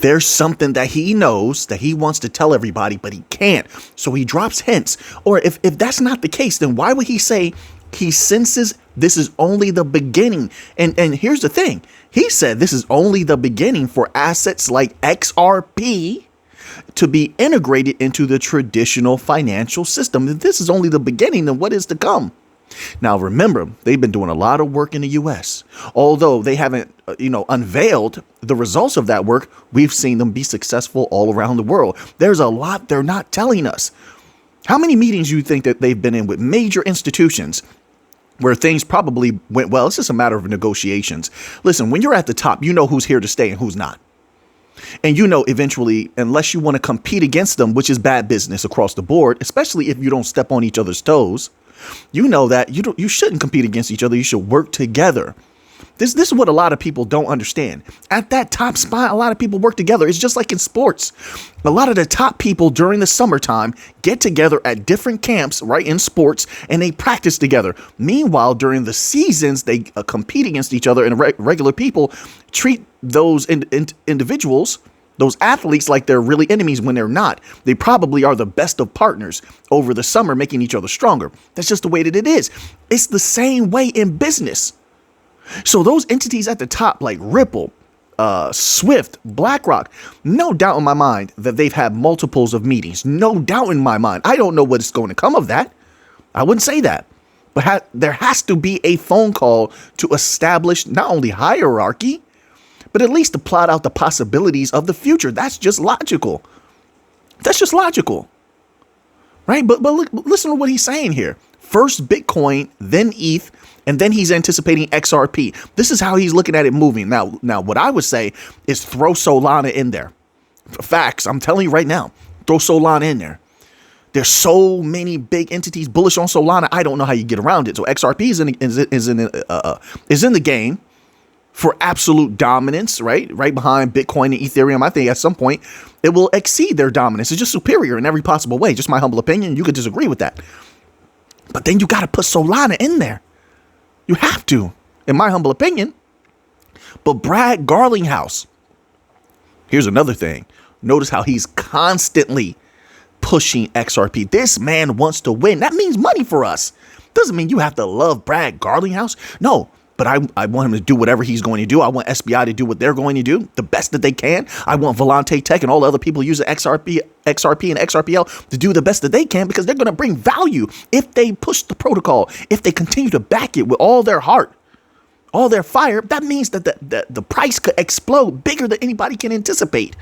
There's something that he knows that he wants to tell everybody, but he can't. So he drops hints. Or if that's not the case, then why would he say he senses this is only the beginning? And here's the thing. He said this is only the beginning for assets like XRP to be integrated into the traditional financial system. If this is only the beginning, then what is to come? Now, remember, they've been doing a lot of work in the U.S. Although they haven't, unveiled the results of that work, we've seen them be successful all around the world. There's a lot they're not telling us. How many meetings do you think that they've been in with major institutions where things probably went well? It's just a matter of negotiations. Listen, when you're at the top, you know who's here to stay and who's not. And eventually, unless you want to compete against them, which is bad business across the board, especially if you don't step on each other's toes, you know that you shouldn't compete against each other. You should work together. This is what a lot of people don't understand. At that top spot, a lot of people work together. It's just like in sports. A lot of the top people during the summertime get together at different camps, right, in sports, and they practice together. Meanwhile, during the seasons, they compete against each other, and regular people treat those individuals, those athletes, like they're really enemies when they're not. They probably are the best of partners over the summer, making each other stronger. That's just the way that it is. It's the same way in business. So those entities at the top, like Ripple, Swift, BlackRock, no doubt in my mind that they've had multiples of meetings. No doubt in my mind. I don't know what's going to come of that. I wouldn't say that. But there has to be a phone call to establish not only hierarchy, but at least to plot out the possibilities of the future. That's just logical. That's just logical. Right? But look, listen to what he's saying here. First Bitcoin, then ETH, and then he's anticipating XRP. This is how he's looking at it moving. Now, what I would say is throw Solana in there. Facts. I'm telling you right now, throw Solana in there. There's so many big entities bullish on Solana. I don't know how you get around it. So XRP is in the game for absolute dominance, right behind Bitcoin and Ethereum. I think at some point it will exceed their dominance. It's just superior in every possible way. Just my humble opinion. You could disagree with that. But then you got to put Solana in there. You have to, in my humble opinion. But Brad Garlinghouse, here's another thing. Notice how he's constantly pushing XRP. This man wants to win. That means money for us. Doesn't mean you have to love Brad Garlinghouse. No, but I want him to do whatever he's going to do. I want SBI to do what they're going to do, the best that they can. I want Volante Tech and all the other people using XRP and XRPL to do the best that they can, because they're going to bring value if they push the protocol, if they continue to back it with all their heart, all their fire. That means that the price could explode bigger than anybody can anticipate.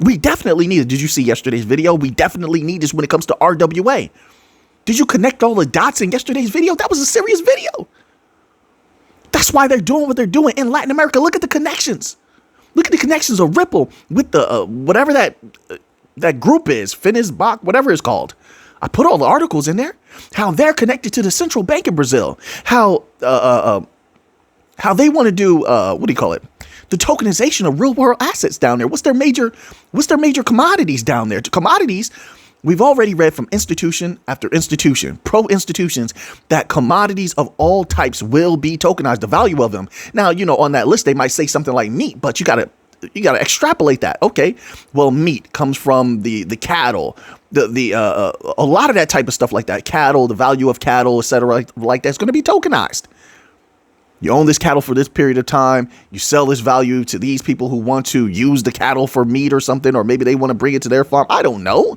We definitely need it. Did you see yesterday's video? We definitely need this when it comes to RWA. Did you connect all the dots in yesterday's video? That was a serious video. That's why they're doing what they're doing in Latin America. Look at the connections. Look at the connections of Ripple with the whatever that group is, Finisbach, whatever it's called. I put all the articles in there. How they're connected to the central bank in Brazil. How they want to do what do you call it? The tokenization of real world assets down there. What's their major commodities down there? Commodities. We've already read from institution after institution, pro institutions, that commodities of all types will be tokenized, the value of them. Now, on that list, they might say something like meat, but you gotta extrapolate that. Okay, well, meat comes from the cattle, a lot of that type of stuff like that. Cattle, the value of cattle, etc., like that's going to be tokenized. You own this cattle for this period of time. You sell this value to these people who want to use the cattle for meat or something, or maybe they want to bring it to their farm. I don't know.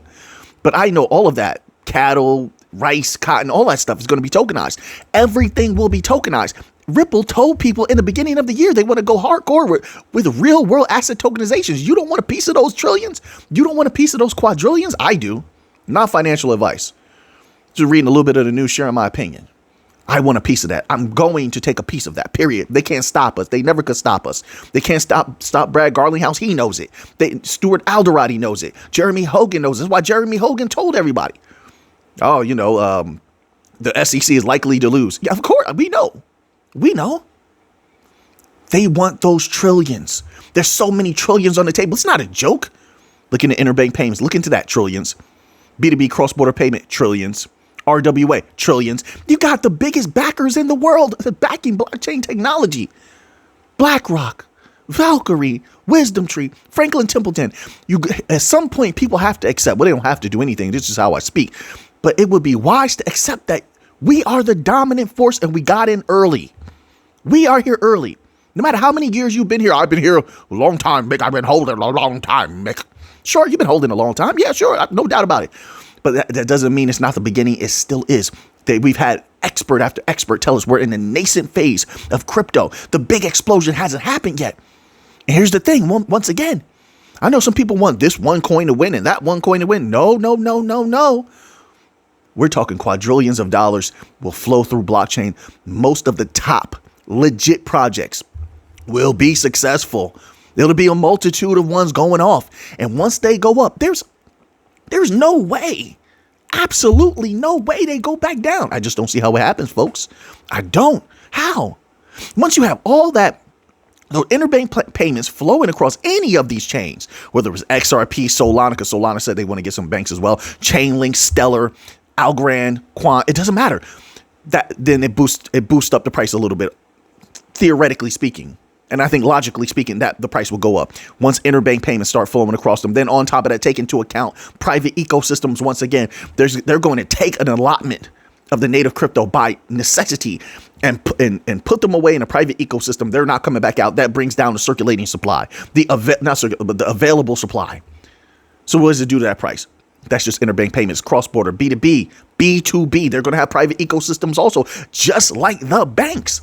But I know all of that. Cattle, rice, cotton, all that stuff is going to be tokenized. Everything will be tokenized. Ripple told people in the beginning of the year they want to go hardcore with real world asset tokenizations. You don't want a piece of those trillions? You don't want a piece of those quadrillions? I do. Not financial advice. Just reading a little bit of the news, sharing my opinion. I want a piece of that. I'm going to take a piece of that, period. They can't stop us. They never could stop us. They can't stop Brad Garlinghouse. He knows it. Stuart Alderati knows it. Jeremy Hogan knows it. That's why Jeremy Hogan told everybody, the SEC is likely to lose. Yeah, of course. We know. They want those trillions. There's so many trillions on the table. It's not a joke. Look into interbank payments. Look into that. Trillions. B2B cross-border payment. Trillions. RWA, trillions. You got the biggest backers in the world backing blockchain technology. BlackRock, Valkyrie, Wisdom Tree, Franklin Templeton. At some point, people have to accept, well, they don't have to do anything. This is how I speak. But it would be wise to accept that we are the dominant force and we got in early. We are here early. No matter how many years you've been here, I've been here a long time, Mick. I've been holding a long time, Mick. Sure, you've been holding a long time. Yeah, sure. No doubt about it. But that doesn't mean it's not the beginning. It still is. We've had expert after expert tell us we're in the nascent phase of crypto. The big explosion hasn't happened yet. And here's the thing. Once again, I know some people want this one coin to win and that one coin to win. No. We're talking quadrillions of dollars will flow through blockchain. Most of the top legit projects will be successful. There'll be a multitude of ones going off. And once they go up, there's no way, absolutely no way they go back down. I just don't see how it happens, folks. I don't. How? Once you have all that, those interbank payments flowing across any of these chains, whether it was XRP, Solana, because Solana said they want to get some banks as well, Chainlink, Stellar, Algorand, Quant, it doesn't matter. Then it boosts up the price a little bit, theoretically speaking. And I think logically speaking, that the price will go up once interbank payments start flowing across them. Then on top of that, take into account private ecosystems. Once again, they're going to take an allotment of the native crypto by necessity and put them away in a private ecosystem. They're not coming back out. That brings down the circulating supply, the available supply. So what does it do to that price? That's just interbank payments, cross-border, B2B, B2B. They're going to have private ecosystems also, just like the banks.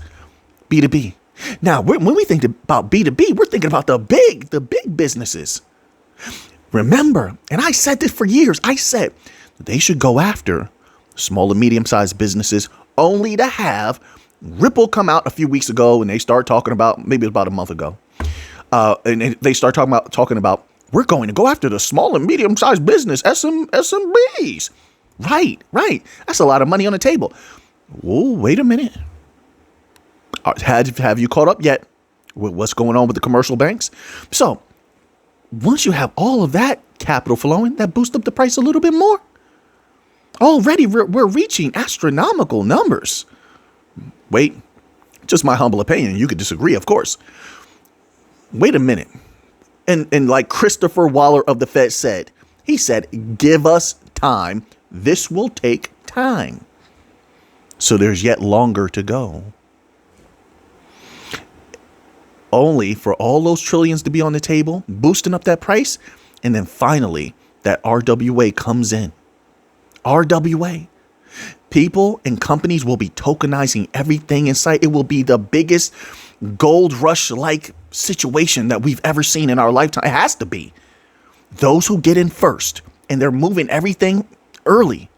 B2B. Now, when we think about B2B, we're thinking about the big businesses. Remember, and I said this for years, I said they should go after small and medium-sized businesses only to have Ripple come out a few weeks ago and they start talking about, maybe it was about a month ago, and they start talking about we're going to go after the small and medium-sized business, SMBs. Right. That's a lot of money on the table. Whoa, wait a minute. Have you caught up yet with what's going on with the commercial banks? So once you have all of that capital flowing, that boosts up the price a little bit more. Already we're reaching astronomical numbers. Wait, just my humble opinion. You could disagree, of course. Wait a minute. And like Christopher Waller of the Fed said, he said, give us time. This will take time. So there's yet longer to go. Only for all those trillions to be on the table, boosting up that price. And then finally, that RWA comes in. RWA. People and companies will be tokenizing everything in sight. It will be the biggest gold rush-like situation that we've ever seen in our lifetime. It has to be. Those who get in first and they're moving everything early,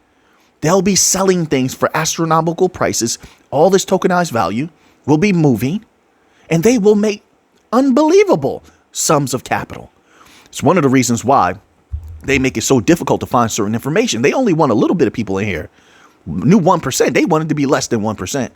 they'll be selling things for astronomical prices. All this tokenized value will be moving and they will make unbelievable sums of capital. It's one of the reasons why they make it so difficult to find certain information. They only want a little bit of people in here. New 1%. They wanted to be less than 1%.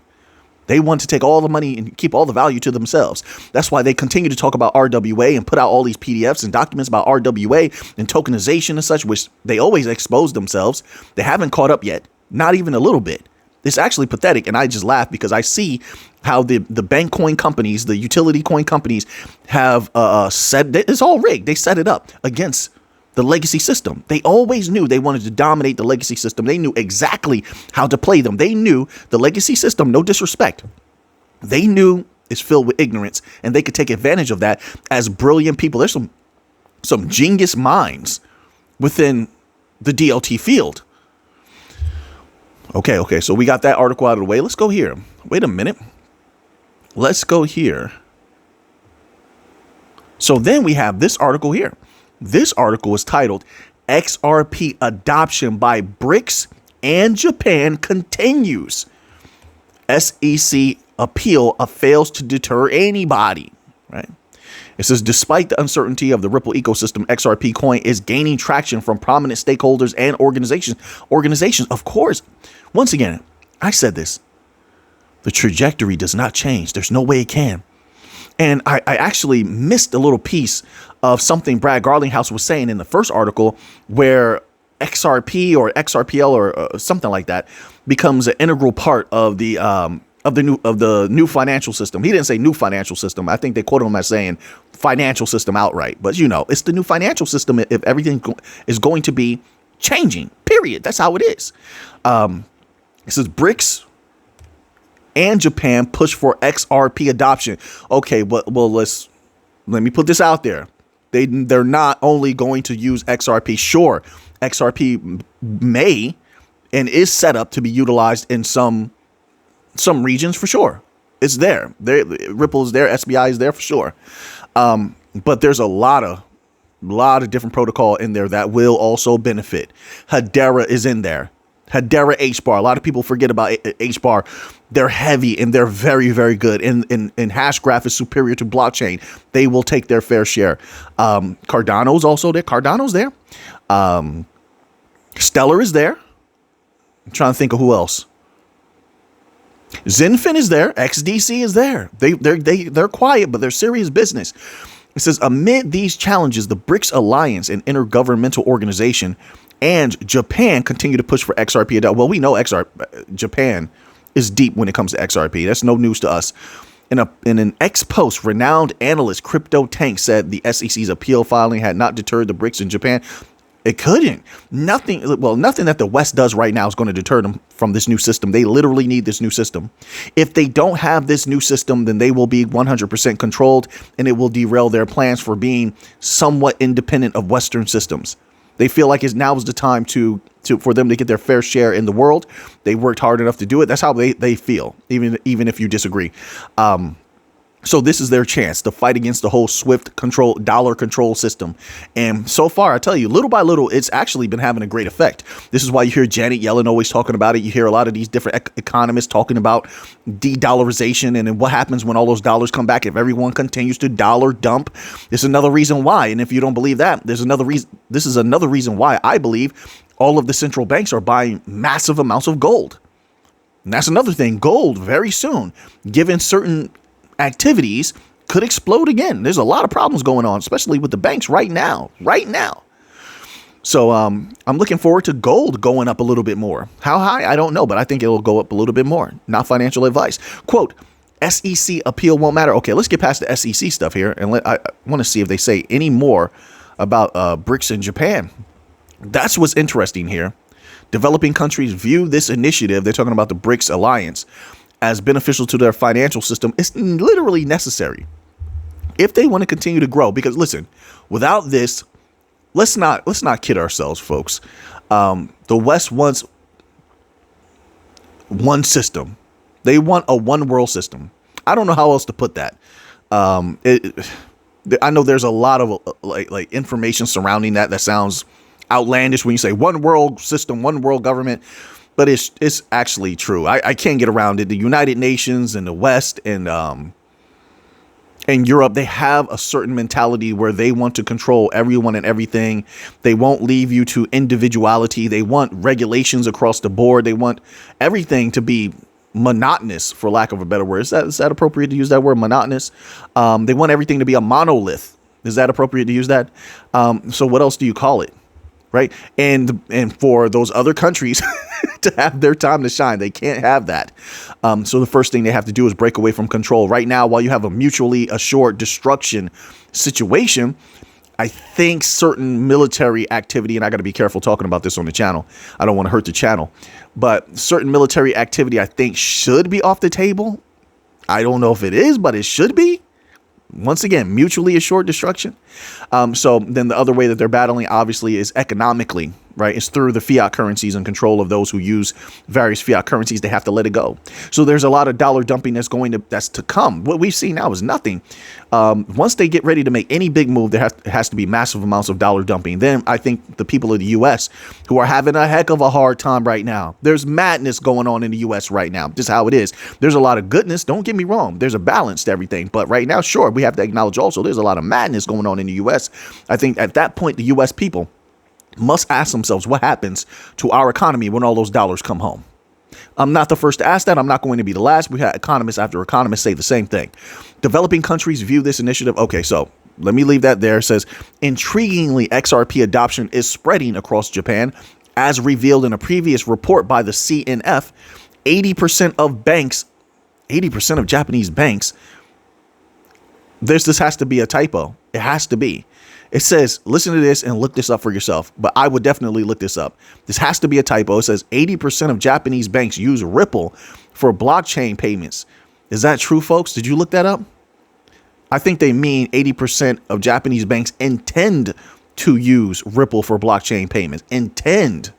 They want to take all the money and keep all the value to themselves. That's why they continue to talk about RWA and put out all these PDFs and documents about RWA and tokenization and such, which they always expose themselves. They haven't caught up yet. Not even a little bit. It's actually pathetic. And I just laugh because I see how the bank coin companies, the utility coin companies have said it's all rigged. They set it up against the legacy system. They always knew they wanted to dominate the legacy system. They knew exactly how to play them. They knew the legacy system, no disrespect, they knew is filled with ignorance, and they could take advantage of that as brilliant people. There's some genius minds within the DLT field. Okay. So we got that article out of the way. Let's go here. Wait a minute. Let's go here. So then we have this article here. This article is titled XRP Adoption by BRICS and Japan Continues. SEC appeal fails to deter anybody, right? It says, despite the uncertainty of the Ripple ecosystem, XRP coin is gaining traction from prominent stakeholders and organizations. Of course, once again, I said this, the trajectory does not change. There's no way it can. And I actually missed a little piece of something Brad Garlinghouse was saying in the first article where XRP or XRPL or something like that becomes an integral part of the of the new financial system. He didn't say new financial system. I think they quoted him as saying financial system outright. But it's the new financial system if everything is going to be changing. Period. That's how it is. It says BRICS and Japan push for XRP adoption. Okay, well let me put this out there. They're not only going to use XRP. Sure, XRP may and is set up to be utilized in some regions for sure. It's there. Ripple is there. SBI is there for sure. But there's a lot of different protocol in there that will also benefit. Hedera is in there. Hedera HBAR. A lot of people forget about HBAR. They're heavy and they're very, very good. And Hashgraph is superior to blockchain. They will take their fair share. Cardano's also there. Cardano's there. Stellar is there. I'm trying to think of who else. Zenfin is there. XDC is there. They're quiet, but they're serious business. It says, amid these challenges, the BRICS Alliance, an intergovernmental organization, and Japan continue to push for XRP. Well, we know Japan is deep when it comes to XRP. That's no news to us. In an ex-post, renowned analyst Crypto Tank said the SEC's appeal filing had not deterred the BRICS in Japan. It couldn't. Nothing that the West does right now is going to deter them from this new system. They literally need this new system. If they don't have this new system, then they will be 100% controlled, and it will derail their plans for being somewhat independent of Western systems. They feel like now is the time for them to get their fair share in the world. They worked hard enough to do it. That's how they feel, even if you disagree. So this is their chance to fight against the whole SWIFT dollar control system. And so far, I tell you, little by little, it's actually been having a great effect. This is why you hear Janet Yellen always talking about it. You hear a lot of these different economists talking about de-dollarization and what happens when all those dollars come back if everyone continues to dollar dump. There's another reason why. And if you don't believe that, there's another reason. This is another reason why I believe all of the central banks are buying massive amounts of gold. And that's another thing. Gold very soon, given certain activities, could explode again. There's a lot of problems going on, especially with the banks right now. So I'm looking forward to gold going up a little bit more. How high? I don't know, but I think it'll go up a little bit more. Not financial advice. Quote, SEC appeal won't matter. Okay, let's get past the SEC stuff here. And I want to see if they say any more about BRICS in Japan. That's what's interesting here. Developing countries view this initiative, they're talking about the BRICS alliance, as beneficial to their financial system. It's literally necessary if they want to continue to grow. Because listen, without this, let's not kid ourselves, folks. The West wants one system. They want a one world system. I don't know how else to put that. I know there's a lot of like information surrounding that sounds outlandish when you say one world system, one world government. But it's actually true. I can't get around it. The United Nations and the West and Europe, they have a certain mentality where they want to control everyone and everything. They won't leave you to individuality. They want regulations across the board. They want everything to be monotonous, for lack of a better word. Is that appropriate to use that word, monotonous? They want everything to be a monolith. Is that appropriate to use that? So what else do you call it? Right. And for those other countries to have their time to shine, they can't have that. So the first thing they have to do is break away from control. Right now, while you have a mutually assured destruction situation, I think certain military activity, and I got to be careful talking about this on the channel. I don't want to hurt the channel, but certain military activity, I think, should be off the table. I don't know if it is, but it should be. Once again, mutually assured destruction. So then the other way that they're battling, obviously, is economically, right? It's through the fiat currencies and control of those who use various fiat currencies. They have to let it go. So there's a lot of dollar dumping that's to come. What we've seen now is nothing. Once they get ready to make any big move, there has to be massive amounts of dollar dumping. Then I think the people of the U.S. who are having a heck of a hard time right now. There's madness going on in the U.S. right now. Just how it is. There's a lot of goodness. Don't get me wrong. There's a balance to everything. But right now, sure, we have to acknowledge also there's a lot of madness going on in the U.S. I think at that point, the U.S. people must ask themselves what happens to our economy when all those dollars come home. I'm not the first to ask that. I'm not going to be the last. We had economists after economists say the same thing. Developing countries view this initiative. OK, so let me leave that there. It says, intriguingly, XRP adoption is spreading across Japan. As revealed in a previous report by the CNF, 80% of banks 80% of Japanese banks. This has to be a typo. It has to be. It says, listen to this and look this up for yourself. But I would definitely look this up. This has to be a typo. It says 80% of Japanese banks use Ripple for blockchain payments. Is that true, folks? Did you look that up? I think they mean 80% of Japanese banks intend to use Ripple for blockchain payments. Intend.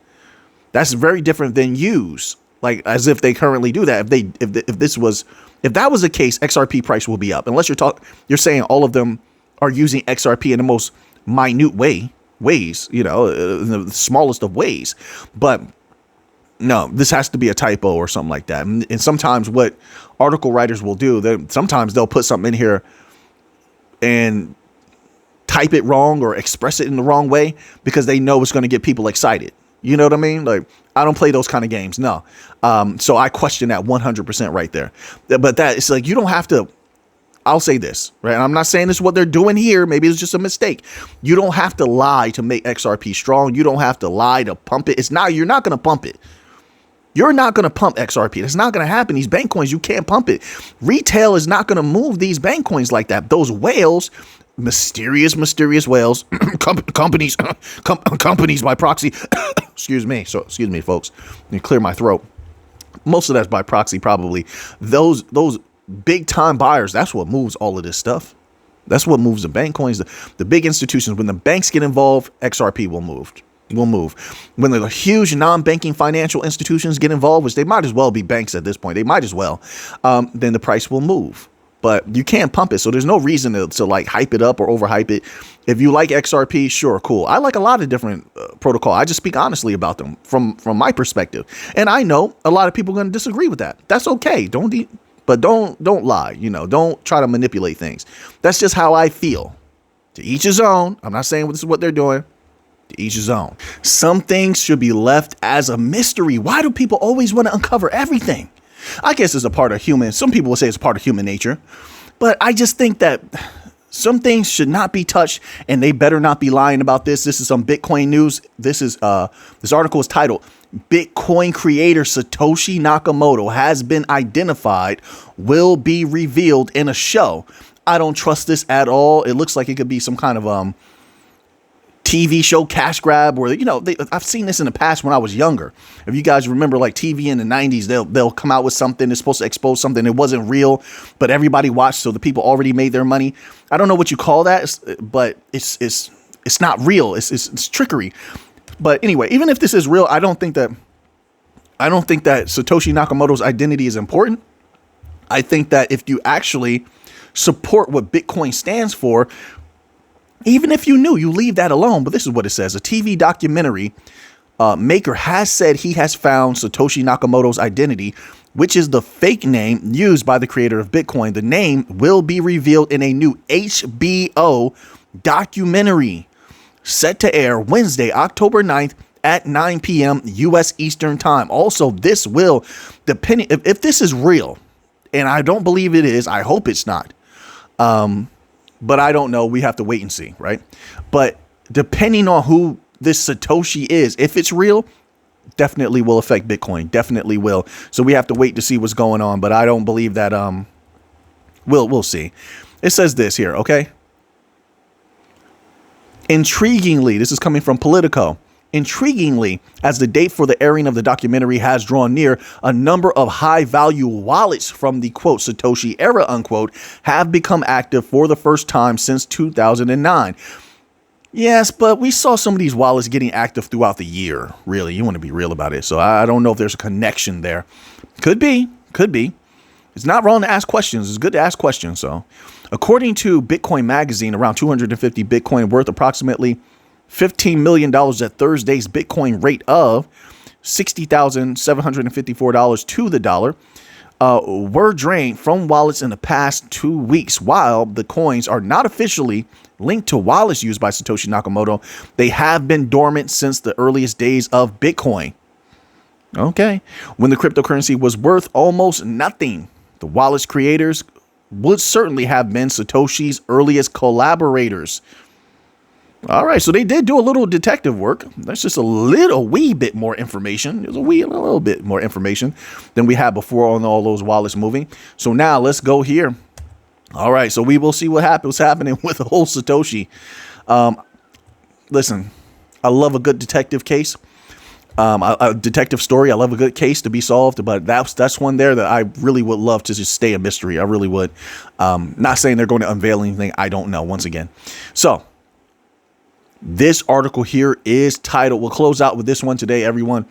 That's very different than use. Like as if they currently do that. If that was the case, XRP price will be up. Unless you're saying all of them are using XRP in the most minute ways, in the smallest of ways. But no, this has to be a typo or something like that. And sometimes what article writers will do, sometimes they'll put something in here and type it wrong or express it in the wrong way because they know it's going to get people excited. You know what I mean? Like, I don't play those kind of games. No. So I question that 100% right there. But that it's like, you don't have to. I'll say this, right? And I'm not saying this is what they're doing here. Maybe it's just a mistake. You don't have to lie to make XRP strong. You don't have to lie to pump it. You're not going to pump it. You're not going to pump XRP. That's not going to happen. These bank coins, you can't pump it. Retail is not going to move these bank coins like that. Those whales, mysterious whales, companies by proxy. Excuse me, folks. Let me clear my throat. Most of that's by proxy, probably. Those big time buyers, that's what moves all of this stuff. That's what moves the bank coins, the big institutions. When the banks get involved, XRP will move. When the huge non-banking financial institutions get involved, which they might as well be banks at this point, they might as well, then the price will move. But you can't pump it. So there's no reason to like hype it up or overhype it. If you like XRP, sure, cool. I like a lot of different protocol. I just speak honestly about them from my perspective. And I know a lot of people are going to disagree with that. That's okay. Don't lie. Don't try to manipulate things. That's just how I feel. To each his own. I'm not saying this is what they're doing. To each his own. Some things should be left as a mystery. Why do people always want to uncover everything? I guess it's a part of human. Some people will say it's a part of human nature, but I just think that some things should not be touched, and they better not be lying about this. This is some Bitcoin news. This article is titled "Bitcoin creator Satoshi Nakamoto has been identified, will be revealed in a show." I don't trust this at all. It looks like it could be some kind of TV show cash grab, where I've seen this in the past when I was younger. If you guys remember, like TV in the 90s, they'll come out with something that's supposed to expose something that wasn't real, but everybody watched, so the people already made their money. I don't know what you call that, but it's not real. It's trickery. But anyway, even if this is real, I don't think that Satoshi Nakamoto's identity is important. I think that if you actually support what Bitcoin stands for, even if you knew, you leave that alone. But this is what it says. A TV documentary maker has said he has found Satoshi Nakamoto's identity, which is the fake name used by the creator of Bitcoin. The name will be revealed in a new HBO documentary set to air Wednesday, October 9th at 9 p.m. U.S. Eastern Time. Also, this will, depending if this is real, and I don't believe it is, I hope it's not. But I don't know. We have to wait and see, right? But depending on who this Satoshi is, if it's real, definitely will affect Bitcoin. Definitely will. So we have to wait to see what's going on. But I don't believe that. We'll see. It says this here, okay? Intriguingly, this is coming from Politico. Intriguingly, as the date for the airing of the documentary has drawn near, a number of high-value wallets from the, quote, Satoshi era, unquote, have become active for the first time since 2009. Yes, but we saw some of these wallets getting active throughout the year. Really, you want to be real about it. So I don't know if there's a connection there. Could be. It's not wrong to ask questions. It's good to ask questions. So according to Bitcoin Magazine, around 250 Bitcoin worth approximately $15 million at Thursday's Bitcoin rate of $60,754 to the dollar were drained from wallets in the past 2 weeks. While the coins are not officially linked to wallets used by Satoshi Nakamoto, they have been dormant since the earliest days of Bitcoin. Okay. When the cryptocurrency was worth almost nothing, the wallet's creators would certainly have been Satoshi's earliest collaborators. All right, so they did do a little detective work. That's just a little wee bit more information. There's a little bit more information than we had before on all those wallets moving. So now let's go here. All right, so we will see what's happening with the whole Satoshi. Listen, I love a good detective case, a detective story. I love a good case to be solved, but that's one there that I really would love to just stay a mystery. I really would. Not saying they're going to unveil anything. I don't know. Once again, so. This article here is titled, we'll close out with this one today, everyone.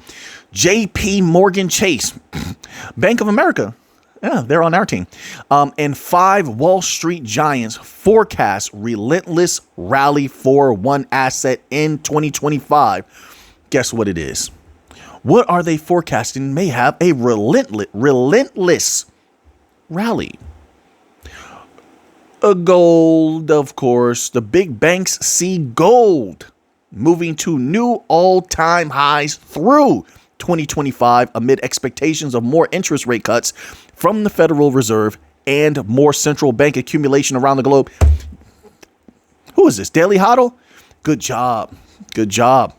JP Morgan Chase, Bank of America. Yeah, they're on our team. And 5 Wall Street giants forecast relentless rally for one asset in 2025. Guess what it is? What are they forecasting may have a relentless rally? Gold, of course. The big banks see gold moving to new all-time highs through 2025 amid expectations of more interest rate cuts from the Federal Reserve and more central bank accumulation around the globe. Who is this? Daily Hodl? Good job. Good job.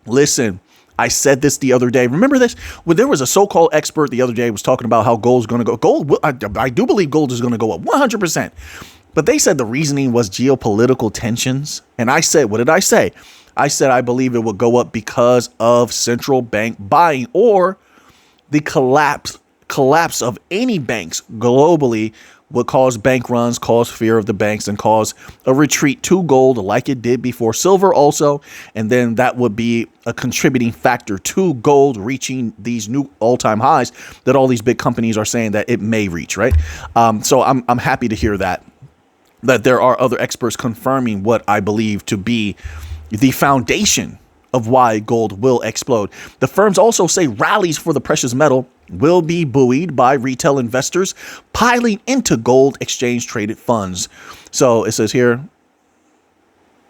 Listen, I said this the other day. Remember this? When there was a so-called expert the other day was talking about how gold is going to go. Gold, I do believe gold is going to go up 100%. But they said the reasoning was geopolitical tensions. And I said, what did I say? I said I believe it would go up because of central bank buying or the collapse of any banks globally would cause bank runs, cause fear of the banks, and cause a retreat to gold like it did before silver also. And then that would be a contributing factor to gold reaching these new all-time highs that all these big companies are saying that it may reach, right? So I'm happy to hear that there are other experts confirming what I believe to be the foundation of why gold will explode. The firms also say rallies for the precious metal will be buoyed by retail investors piling into gold exchange traded funds. So it says here,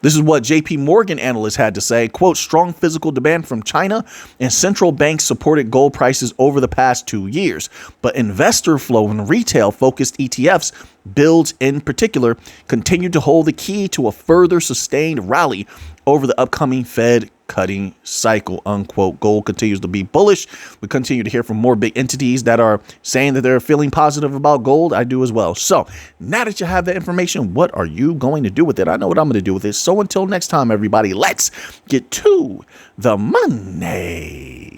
this is what JP Morgan analysts had to say. Quote, strong physical demand from China and central banks supported gold prices over the past 2 years. But investor flow in retail focused ETFs builds in particular continued to hold the key to a further sustained rally over the upcoming Fed cutting cycle, unquote. Gold continues to be bullish. We continue to hear from more big entities that are saying that they're feeling positive about gold. I do as well. So now that you have that information, what are you going to do with it? I know what I'm going to do with it. So until next time, everybody, let's get to the money.